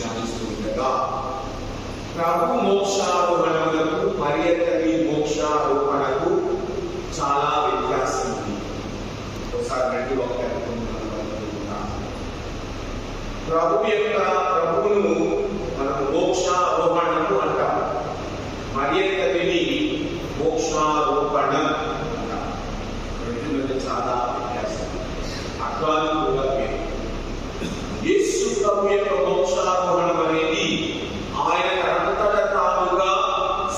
ధ్యానిస్తుండగా ప్రభు మోక్షారోహణములకు మరియతల్లి మోక్షారోహణకు చాలా వ్యత్యాసం ఉంది. ఒకసారి రెండు ప్రభువును మనం మోక్షారోహణము అంటాం, మరియతల్లిని మోక్షారోపణ అంటాం. రెండు మధ్య చాలా వ్యత్యాసం. అర్థాలు కూడా యేసు ప్రభు యొక్క మోక్షారోహణం అనేది ఆయన అంతట తానుగా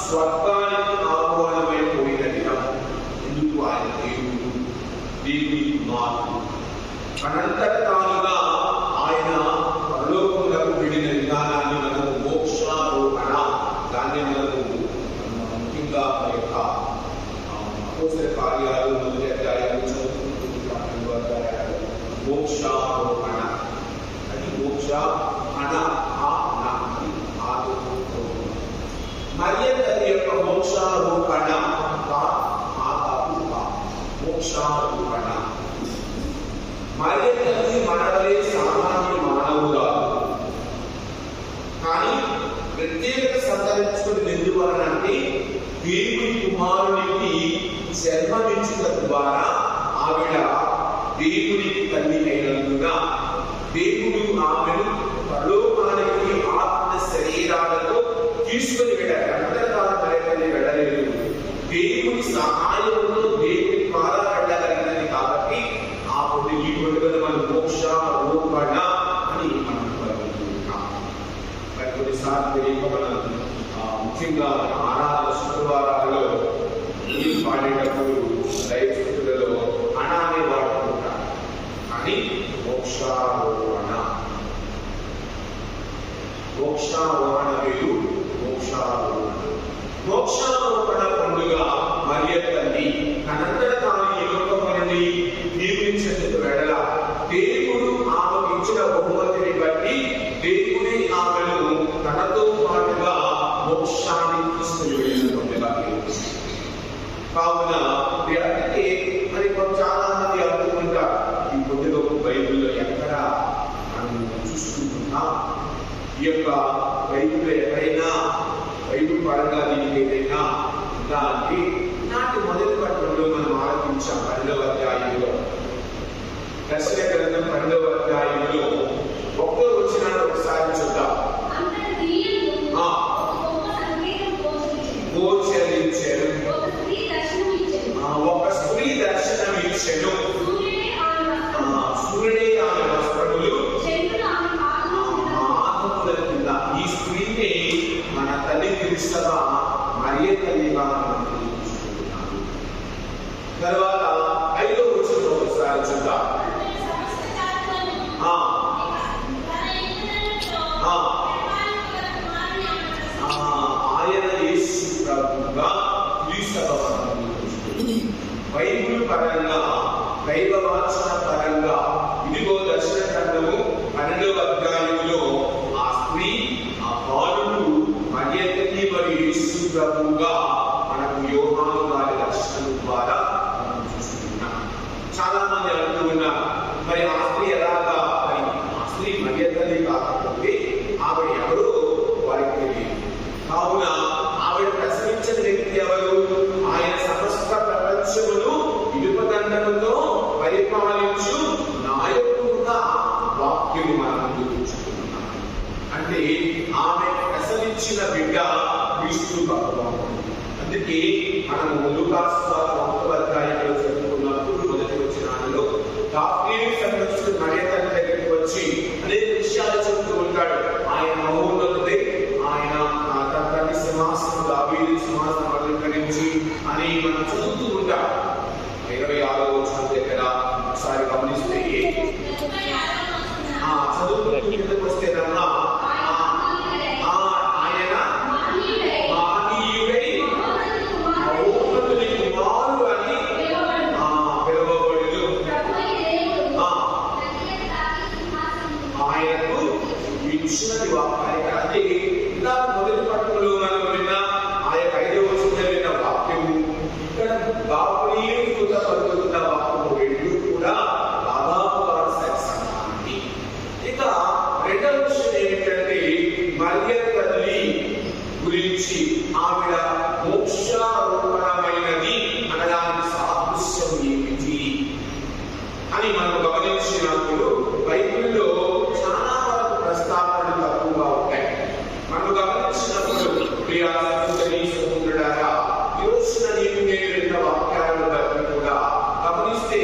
స్వర్గానికి ఆరోహణమైపోయిన దినం. ఎందుకు? ఆయన దేవుడి కుమారుడు అనంతట తానుగా ఆయన పరలోకములకు వెళ్ళిన విధానాన్ని మనము మోక్షారోహణ, దాన్ని మనము ముఖ్యంగా మన యొక్క అపోస్తల కార్యాలు మొదటి అధ్యాయాలు చదువుకుంటున్న అధ్యాయాలు మోక్షారోహణ, అది మోక్ష అన మరియతల్లి యొక్క మోక్షారోహణ, మోక్షారోహణ. మరియతల్లి మనవలే సామాన్య మానవురాలు, కానీ ప్రత్యేకత సంతరించుకుని ఎందువలనంటే దేవుడి కుమారునికి జన్మనిచ్చుట ద్వారా ఆవిడ దేవుడికి తల్లి అయినందున దేవుడు ఆమెను పరలోకానికి ఆత్మ శరీరాలతో తీసుకుని వెళ్ళాడు. అంతర్కాల ప్రయత్నం వెళ్ళలేదు. దేవుడి సహాయంతో దేవుడి ద్వారా వెళ్ళగలిగినది కాబట్టి ఆ పొద్దు ఈ పండుగను మనం మోక్షారోపణ అని మనం అనుకుంటున్నాం. మరి కొన్నిసార్లు మనం ముఖ్యంగా ఆరాధన శుక్రవారాలలో నీళ్ళు పాడేటప్పుడు దైవస్థులలో అనాన్ని వాడుకుంటారు, కానీ మోక్షారోహణ వేరు. మోక్షారోపణ పండుగ మరియతల్లి తనంతట తాను ఈ లోకం నుండి దేవుని చెందుకు వెడల దేవుడు ఆమెకు ఇచ్చిన బహుమతిని బట్టి దేవుడే ఆమెను తనతో పాటుగా మోక్షాన్ని తీసుకుని వెళ్ళిన పండుగ. కావున అంటే మరి చాలా మంది అనుకుంటారు ఈ పండుగ బైబిల్లో ఎక్కడ మనం చూసుకుంటున్నా, ఈ యొక్క బైబిల్లో ఎక్కడైనా బైబిల్ పరంగా దీనికి ఏదైనా ఉందా అంటే నాటి మొదటి పట్టణంలో మనం ఆలోచించాం. 12వ అధ్యాయంలో దర్శన గ్రంథం 12వ అధ్యాయంలో ఒక్కో వచ్చినాడు ఒకసారి చూద్దాం. గోచరించెను, ఒక స్త్రీ దర్శనం ఇచ్చెను, సూర్యుడే ఆమె వస్త్రములు ఆత్మల కింద. ఈ స్త్రీని మన తల్లి క్రీస్తుగా మరియతల్లిగా మనం చూస్తున్నాము. తర్వాత 5వ వచనం ఒకసారి చూద్దాం. ఆయన యేసు ప్రభువుగా క్రీస్తుగా బైబిల్ పరంగా దైవవాచన పరంగా ఇదిగో దర్శన గ్రంథము 12వ అధ్యాయంలో ఆ స్త్రీ ఆ బాలుడు మరియతల్లి మరియు యేసు ప్రభువుగా మనకు యోహాను గారి దర్శనం ద్వారా మనం చూస్తున్నాం. చాలా మంది అంటూ ఉన్నారు, మరి ఆ స్త్రీ ఎలాగా? మరి ఆ స్త్రీ మరియతల్లి కాకపోతే ఆవిడ ఎవరు వారికి తెలియదు. కావున ఆవిడ ప్రసవించిన వ్యక్తి ఎవరు? ఆయన సమస్త ప్రపంచమును ఇనుపదండముతో పరిపాలించు నాయకుడుగా వాక్యము మనం చూస్తున్నాం. అంటే ఆమె ప్రసవించిన బిడ్డ క్రీస్తు భగవానుడు. అందుకే మనము లూకాసు వార్త 1వ అధ్యాయంలో చదువుకున్నప్పుడు మొదటి వచనాలలో గాబ్రియేలు సంబంధించిన మరియతల్లి దగ్గరికి వచ్చి అనేక విషయాలు చెబుతూ ఉంటాడు. ఆయన మహోన్నతుడే, ఆయన తన తండ్రి సింహాసనం దావీదు సింహాసనం అలంకరించి అని మనం చదువుతూ ఉంటాం. 26వ వచనం దగ్గర ఒకసారి గమనిస్తే చదువుతూ కిందకు వస్తేనన్నా ఆయన మహనీయుడై మహోన్నతుని కుమారుడు అని పిలువబడును. ఆయనకు ఇచ్చినది వాక్యాన్ని అంటే ఇలా మొదటి పట్టణంలో మనం విన్న ఆ యొక్క 5వ వచనంలో విన్న వాక్యము, ఇక్కడ గాబ్రియేలు పలుకుతున్న వాక్యము రెండు కూడా దాదాపుగా సమానమే. ఇక 2వ అని మనం గమనించినప్పుడు బైబిల్లో చాలా వరకు ప్రస్తావనలు తక్కువగా ఉంటాయి. మనం గమనించినప్పుడు ప్రియ సహోదరి సహోదరులారా, ఈ రోజున నేను విన్న వాక్యాలను బట్టి కూడా గమనిస్తే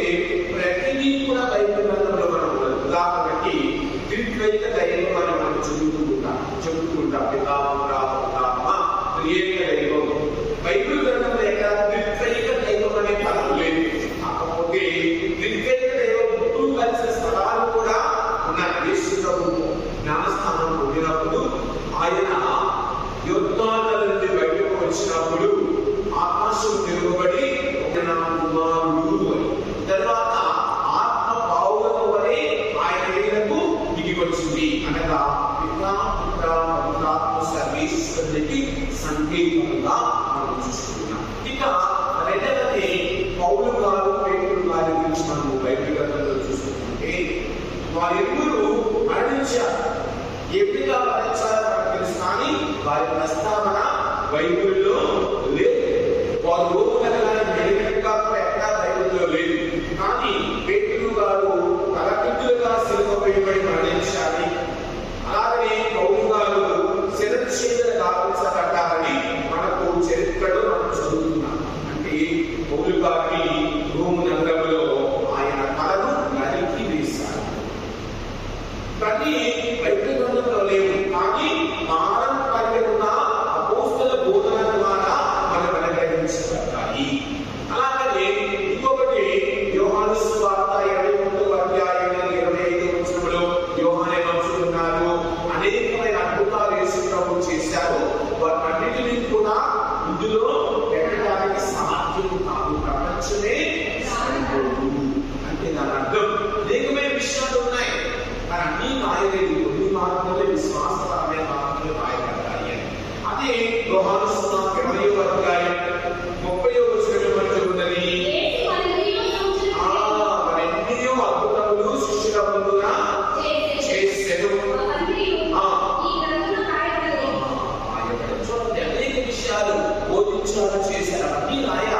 ప్రతిదీ కూడా బైబిల్ గ్రంథంలో మనం ఉదాహరణకి త్రిత్వైక దైవం అని మనం చెబుతుంటాం పితా పుత్ర పరమాత్మ త్రియేక దైవం. బైబిల్ గ్రంథంలో ఎక్కడ త్రిత్వైక దైవం అనే పదం లేదు. కాకపోతే త్రిత్వైక దైవం ముగ్గురు కలిసిన స్థలాలు కూడా ఉన్నాయి. యేసు ప్రభువు జ్ఞానస్థానం పొందినప్పుడు ఆయన యోర్దాను నుండి బయటకు వచ్చినప్పుడు ఆకాశం తెరవబడి నా కుమారుడు అని, తర్వాత ఆత్మ పావులతో వలె ఆయన మీదకు దిగి వచ్చింది అనగా పితా పుత్ర పవిత్రాత్మ సర్వేశ్వరునికి సంకేతంగా మనం చూస్తున్నాం. ఇక రెండవది పౌలు గారు పేతురు గారి గురించి మనం బైబిల్ గ్రంథంలో చూసుకుంటే వారిరువురు మరణించారు. ఎప్పుడుగా మరణించారో మనకు తెలుసు, కానీ వారి ప్రస్తావన బైబిల్లో లేదు. వారు రోము నగరాన్ని వెళ్ళినట్టుగా కూడా ఎక్కడా బైబిల్లో లేదు. కానీ పేతురు గారు తలకిందులుగా సిలువ వేయబడి మరణించాలి, అలాగనే పౌలు గారు శిరచ్ఛేదన గావించబడ్డారని మనకు చరిత్రలో మనం చదువుతున్నాం. అంటే పౌలు గారిని రోము నగరంలో ఆయన తలను నరికి వేశారు. కానీ బైబిల్ గ్రంథంలో లేవు, కానీ పారంపర్యంగా అపోస్తల బోధన ద్వారా మనకు అనుగ్రహించబడ్డాయి. అలాగనే ఇంకొకటి యోహాను సువార్త 21వ అధ్యాయం 25వ వచనంలో యోహాను ఏమంటున్నారు, అనేకమైన అద్భుతాలు యేసు ప్రభువు చేశారు, వాటన్నిటినీ కూడా ఇందులో పెట్టడానికి సాధ్యం కాదు, ప్రపంచమే సరిపోదు. అంటే దాని అర్థం అనేకమైన విషయాలు ఉన్నాయి, కానీ అన్ని రాయలేదు, కొన్ని మార్గంలో విశ్వాసపరమైన మార్గంలో రాయబడ్డాయి అని. అదే యోహాను సువార్త 20వ అధ్యాయం 30వ వచనంలో మనకు ఉన్నది, మరెన్నో అద్భుతములు శిష్యుల ముందున చేసెను. చూడండి, అనేక విషయాలు బోధించాలని చేశారు, అన్ని రాయ.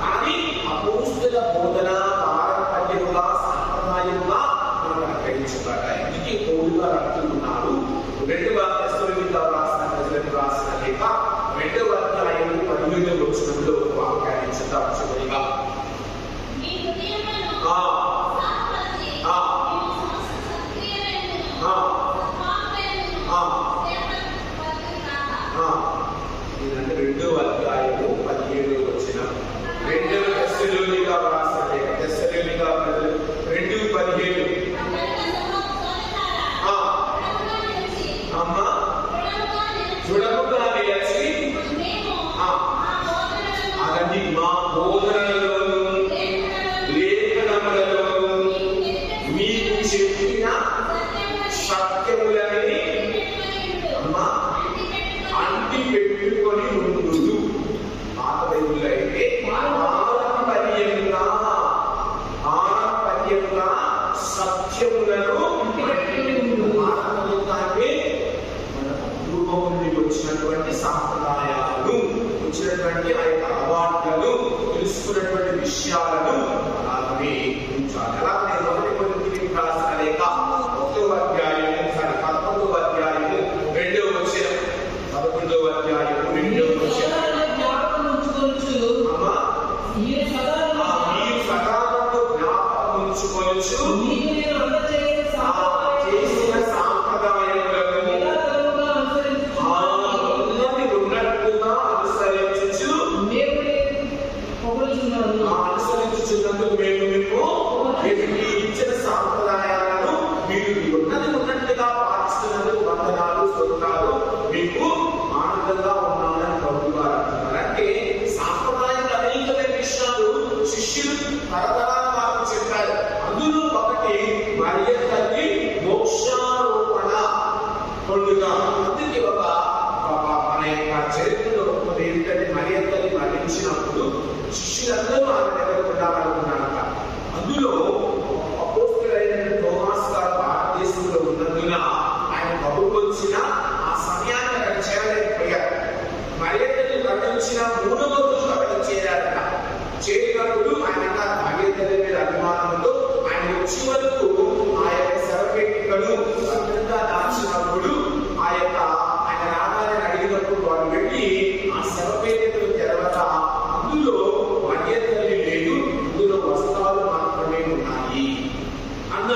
కానీ అపోస్తల బోధన పారంపర్యముగా సాంప్రదాయముగా మనకు అనుగ్రహించబడ్డాయి. ఇది పౌలు గారు అంటున్నారు. 2వ తెస్సలోనికీయులకు రాసిన లేఖ 2వ అధ్యాయం 18వ వచనంలో వాక్యాన్ని చదువుతాం చివరిగా. ఇదంటే 2వ అధ్యాయము 17వ వచనం. 2వ తెస్సలోనికీయులకు రాసిన లేఖ తెస్సలోనిక 2:17. అమ్మా దృఢముగా నిలిచి అదండి మా బోధనలోను లేఖనములలోను మీకు చెప్పిన సత్యములని అమ్మా అంటి పెట్టుకొని ఉండు. పాత బైబిల్లో అయితే పారంపర్యంగా సత్యములను వచ్చినటువంటి సాంప్రదాయాలను, వచ్చినటువంటి ఆ యొక్క అలవాట్లను, తెలుసుకున్నటువంటి విషయాలను అలాగే ఉంచాలి. అలాగే 1 కొరింథీయులకు రాసిన లేఖ 11వ అధ్యాయం 2వ వచనం. 11వ అధ్యాయం 2వ వచనం. అమ్మా మీరు సదానందు జ్ఞాపకం ఉంచుకొనుచు చేసిన సాంప్రదాయములను అనుసరించుచున్నందుకు మేము మీకు ఇచ్చిన సాంప్రదాయాలను మీరు ఉన్నట్టుగా పాటిస్తున్నందుకు వందనాలు స్తోత్రాలు, మీకు ఆనందంగా ఉన్నానని పౌలు గారు అంటున్నారు. అంటే సాంప్రదాయాలు అనేకమైన విషయాలు శిష్యులు తరతరాల వారు చెప్పారు. అందులో ఒకటి మరియ తల్లి మోక్షారోపణ పండుగ. అందుకే మన యొక్క చరిత్రలో ఏంటంటే మరియ తల్లి మరణించినప్పుడు శిష్యులందరూ ఆమె దగ్గర ఉండాలనుకున్నారట. అందులో అపోస్తలుడైన తోమాస్ గారు భారతదేశంలో ఉన్నందున ఆయన బహుకొచ్చిన ఆ సమయాన్ని అక్కడ చేరలేకపోయారు. మరియ తల్లి మరణించిన 3వ రోజు అక్కడ చేరారట. చేరినప్పుడు ఆయన మరియ తల్లి వచ్చే వరకు ఆ యొక్క శవపేటికను భద్రంగా దాచినప్పుడు ఆయన రాగానే అడిగినప్పుడు వారు వెళ్ళి ఆ శవపేటికను తెరవగా అందులో మరియ తల్లి లేదు, అందులో వస్త్రాలు మాత్రమే ఉన్నాయి అన్న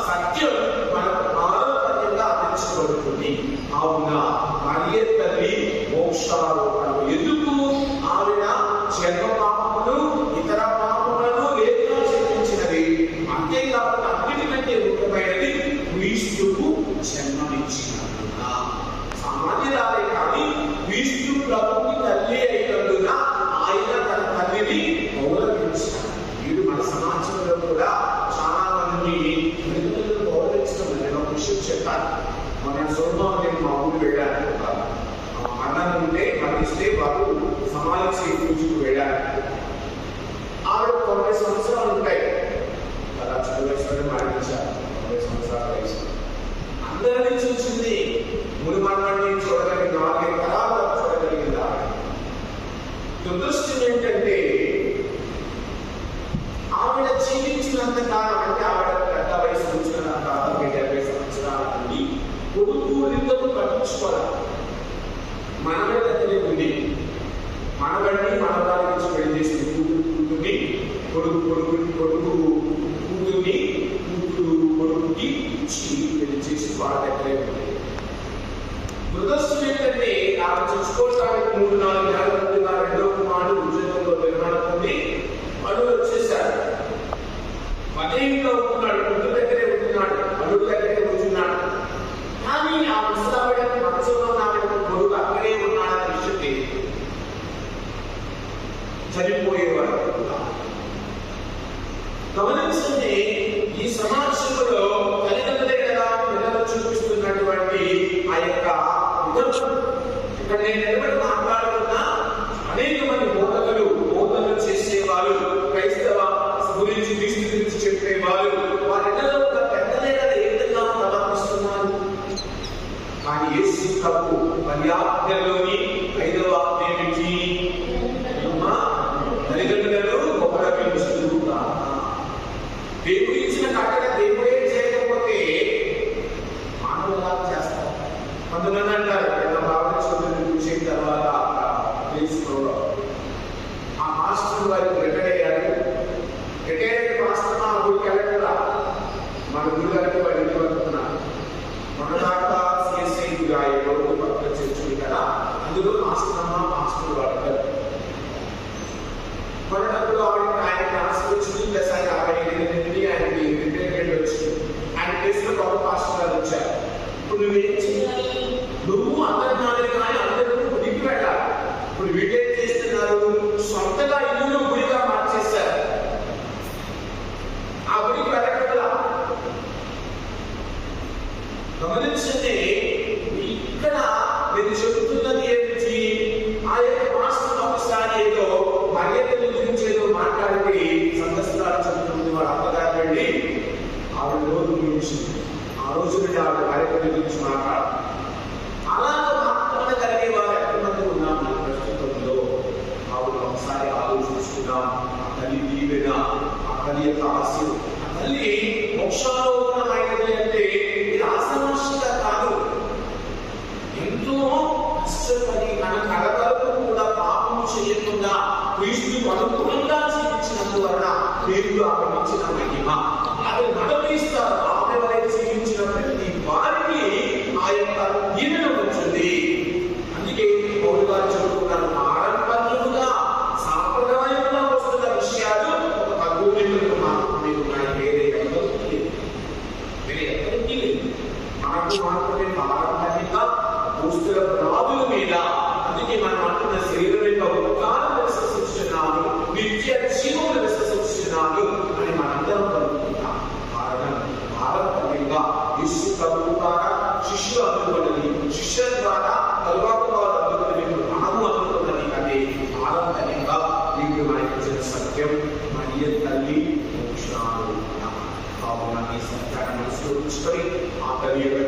సత్యం మనకు ఆరోగ్యంగా అందించబడుతుంది. అవున మరియ తల్లి మోక్షారోహణం. ఎందుకు? ఆవిడ జన్మ పాపములు ఇతర పాపములను లేకుండా క్షమించినది. అంతేకాకుండా అన్నిటికంటే ముఖ్యమైనది క్రీస్తుకు జన్మనిచ్చినందున. సామాన్యురాలే కానీ క్రీస్తు ప్రభుకి తల్లి అయినందున ఆయన తన తల్లిని గౌరవించారు. వీడు మన సమాజంలో కూడా చాలా మంది గౌరవించడం నేను ఒక విషయం చెప్పాను. మన సోమవారం నేను మా ఊరు వెళ్ళాను. అన్నం ఉంటే మరణిస్తే వారు సమాధి పూజకు వెళ్ళారు. ఆవిడ 90 సంవత్సరాలు ఉంటాయి. అలా చదువు మరణించారు. 90 సంవత్సరాల వయసు. అందరినీ చూసింది. ముడి మనవాడిని చూడగలిగిన 4 తరాలు చూడగలిగింది ఆవిడ. దురదృష్టం ఏంటంటే ఆవిడ జీవించినంత కాలం, అంటే ఆవిడ పెద్ద వయసు వచ్చినంత కాలం, 70 సంవత్సరాల నుండి కొడుకు ఇద్దరు పట్టించుకోవాలి. మనవడి దగ్గరే ఉంది. మనవడిని మనవాడి నుంచి పెళ్లి చేసి కూతుర్ని, కొడుకు కూతుర్ని కొడుకుకి పెళ్లి చేసి వాళ్ళ దగ్గరే ఉంది. దురదృష్టం ఏంటంటే ఆమె చూసుకోవడానికి 3-4 నెలల ముందుగా రెండో కుమారుడు ఉద్యోగంలో నిర్మాణం వాడు వచ్చేసాడు. మదయంలో ఉంటున్నాడు, కొడుకు దగ్గరే ఉంటున్నాడు, అల్లుడు దగ్గరే ఉంటున్నాడు. కానీ ఆ ముసలావిడకు మనసులో నావిడకు కొడుకు అక్కడే ఉన్నాడన్న విషయం తెలియదు. చనిపోయేవాడు. గమనించండి, ఈ సమాజంలో తల్లిదండ్రులే కదా పిల్లలు చూపిస్తున్నటువంటి ఆ యొక్క విధం. ఇక్కడ నేను నిలబడి మాట్లాడుతున్నా అనేక మంది బోధనలు చేసేవాళ్ళు, క్రైస్తవ గురించి క్రీస్తు గురించి చెప్పేవాళ్ళు, వారిలో ఒక పెద్దలే కదా ఏ విధంగా ప్రవర్తిస్తున్నారు. కానీ యేసు తప్పు మర్యాదలోని 5వ ఆజ్ఞ ఏమిటి? తల్లిదండ్రులను గౌరవించుట. దేవుడు ఇచ్చిన కట్టడ దేవుడే చేయకపోతే మానవులా చేస్తారు. కొంతమంది అంటారు, బాబు చూసిన తర్వాత తెలుసుకోవడం. ఆ మాస్టర్ వారికి రిటైర్ అయ్యారు. రిటైర్ అయిన మాస్టర్ మా ఊరికి వెళ్ళకుండా మన గురుగారికి వారు ఇంటి వస్తున్నారు. మొన్నదాకా సిఎస్ఐ రోడ్డు పక్కన చర్చలు కదా, అందులో మాస్టర్ వాడతారు. మొన్నప్పుడు ఆయన క్లాస్ వచ్చింది, ప్లస్ ఆయన 55 ఆయనకి రిటైర్మెంట్ వచ్చింది. ఆయన ప్లేస్లో గొప్ప మాస్టర్ గారు వచ్చారు. ఇప్పుడు నువ్వేం చేయాలి? నువ్వు అందరి మాదిరి కానీ అందరూ గుడికి వెళ్ళాలి. ఇప్పుడు వీటేం చేస్తున్నారు? సొంతగా ఇల్లు గుడిగా మార్చేశారు. ఆ గుడికి వెళ్ళకుండా గమనించండి. ఇక్కడ నేను చెబుతున్నది ఏమిటి? ఆ యొక్క మాస్టర్ ఒకసారి ఏదో మర్యాదల గురించి ఏదో మాట్లాడితే సందర్శనాలు చెబుతుంది. వాడు అమ్మగారు వెళ్ళి ఆవిడ రోజు గురించి ఆ రోజు నుండి ఆవిడ మర్యాదల గురించి మాట్లాడాలి. అలాగే మాట్లాడగలిగే వారు ఎంతమంది ఉన్నాం మన ప్రస్తుతంలో? ఆవిడ ఒకసారి ఆలోచించుకున్నాం. ఆ తల్లి దీవెన, ఆ తల్లి యొక్క ఆశయం, ఆ తల్లి మోక్షారోహణమైనది అంటే ఇది ఆసనాశిగా కాదు. ఎంతో కష్టపడి మన కలవరకు కూడా పాపం చేయకుండా క్రీస్తుకు అనుగుణంగా జీవించినందువలన దేవుడు ఆమె ఇచ్చిన మహిమ. ఆమె మనపిస్తారు. ఆమె వలె జీవించిన ప్రతి వారికి ఆ యొక్క దీవెన వచ్చింది. అందుకే పౌలు గారు చెబుతున్నారు, పారంపర్యముగా సాంప్రదాయంగా వస్తున్న విషయాలు ఒక పద్ధతులకు మాత్రమే ఉన్నాయి. వేరే ఎక్కడికి లేదు. మనకు మాత్రమే పారంపర్యంగా పుస్తుల పునాదుల మీద. అందుకే మనం అంటున్న శరీరం యొక్క ఉత్తానం విశ్వసిస్తున్నాను, నిత్య జీవమును విశ్వసిస్తున్నాను అని మనందరం కలుగుతున్నాం. కారణం పారంపర్యంగా యేసు ప్రభువు ద్వారా శిష్యులు అందుకున్నది, శిష్యుల ద్వారా తరువాత వారు అందుకున్నది, మనము అందుకున్నది. అదే పారంపర్యంగా వీళ్ళు మనకి ఇచ్చిన సత్యం. మరియ తల్లి మోక్షారోహణ. కావున ఈ సత్యాన్ని మనసులో ఉంచుకొని ఆ తల్లి యొక్క